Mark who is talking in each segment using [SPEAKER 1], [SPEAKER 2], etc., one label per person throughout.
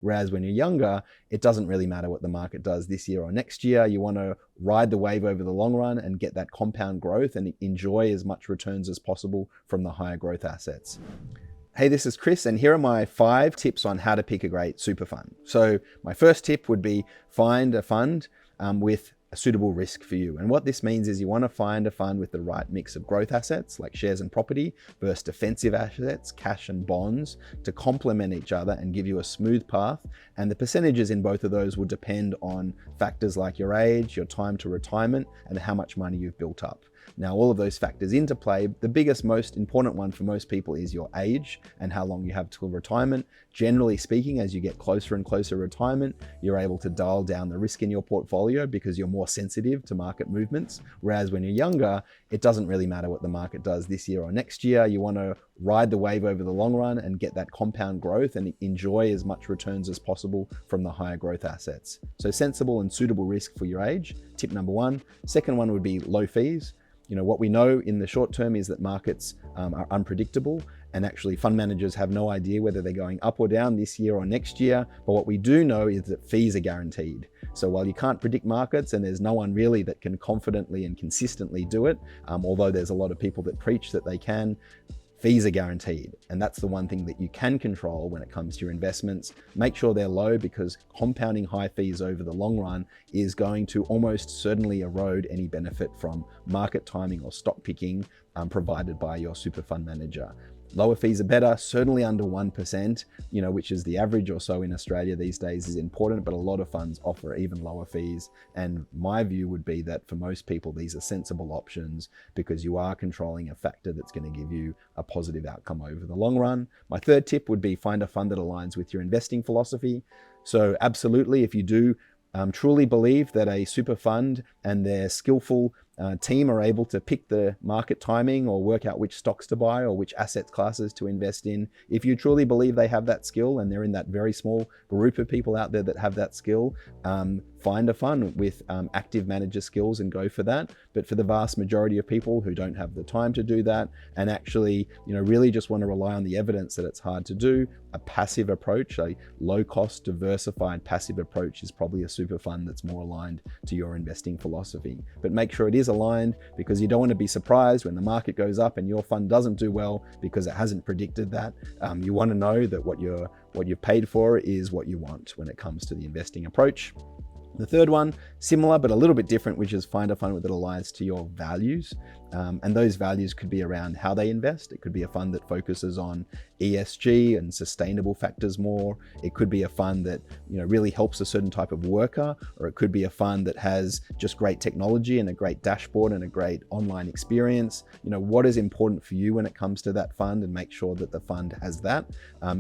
[SPEAKER 1] Whereas when you're younger, it doesn't really matter what the market does this year or next year. You want to ride the wave over the long run and get that compound growth and enjoy as much returns as possible from the higher growth assets. Hey, this is Chris, and here are my 5 tips on how to pick a great super fund. So my first tip would be find a fund with a suitable risk for you. And what this means is you want to find a fund with the right mix of growth assets like shares and property versus defensive assets, cash and bonds, to complement each other and give you a smooth path. And the percentages in both of those will depend on factors like your age, your time to retirement, and how much money you've built up. Now, all of those factors into play, the biggest, most important one for most people is your age and how long you have till retirement. Generally speaking, as you get closer and closer to retirement, you're able to dial down the risk in your portfolio because you're more sensitive to market movements. Whereas when you're younger, it doesn't really matter what the market does this year or next year. You want to ride the wave over the long run and get that compound growth and enjoy as much returns as possible from the higher growth assets. So sensible and suitable risk for your age, tip number 1. Second one would be low fees. What we know in the short term is that markets are unpredictable, and actually fund managers have no idea whether they're going up or down this year or next year. But what we do know is that fees are guaranteed. So while you can't predict markets, and there's no one really that can confidently and consistently do it, although there's a lot of people that preach that they can, fees are guaranteed. And that's the one thing that you can control when it comes to your investments. Make sure they're low, because compounding high fees over the long run is going to almost certainly erode any benefit from market timing or stock picking provided by your super fund manager. Lower fees are better, certainly under 1%, which is the average or so in Australia these days, is important, but a lot of funds offer even lower fees. And my view would be that for most people, these are sensible options because you are controlling a factor that's going to give you a positive outcome over the long run. My third tip would be find a fund that aligns with your investing philosophy. So absolutely, if you do truly believe that a super fund and their skillful team are able to pick the market timing or work out which stocks to buy or which asset classes to invest in, if you truly believe they have that skill, and they're in that very small group of people out there that have that skill, find a fund with active manager skills and go for that. But for the vast majority of people who don't have the time to do that and actually really just want to rely on the evidence that it's hard to do, a passive approach, a low cost diversified passive approach, is probably a super fund that's more aligned to your investing philosophy. But make sure it is aligned, because you don't want to be surprised when the market goes up and your fund doesn't do well because it hasn't predicted that. You want to know that what you've paid for is what you want when it comes to the investing approach. The third one, similar but a little bit different, which is find a fund that aligns to your values. And those values could be around how they invest. It could be a fund that focuses on ESG and sustainable factors more. It could be a fund that really helps a certain type of worker, or it could be a fund that has just great technology and a great dashboard and a great online experience. What is important for you when it comes to that fund, and make sure that the fund has that.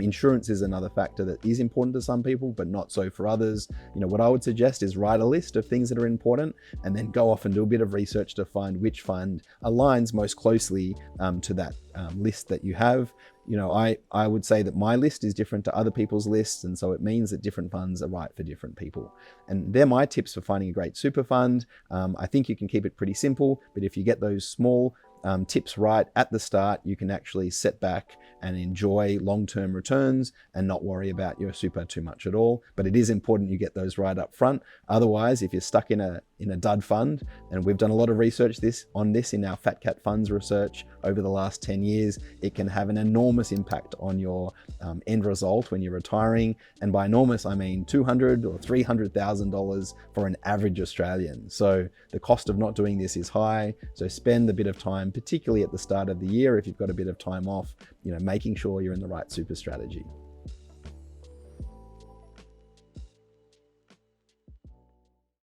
[SPEAKER 1] Insurance is another factor that is important to some people, but not so for others. What I would suggest is write a list of things that are important, and then go off and do a bit of research to find which fund aligns most closely to that list that you have. I would say that my list is different to other people's lists, and so it means that different funds are right for different people. And they're my tips for finding a great super fund. I think you can keep it pretty simple, but if you get those small tips right at the start, you can actually sit back and enjoy long-term returns and not worry about your super too much at all. But it is important you get those right up front. Otherwise, if you're stuck in a dud fund, and we've done a lot of research on this in our Fat Cat Funds research over the last 10 years, it can have an enormous impact on your end result when you're retiring. And by enormous, I mean $200,000 or $300,000 for an average Australian. So the cost of not doing this is high. So spend a bit of time, particularly at the start of the year, if you've got a bit of time off, making sure you're in the right super strategy.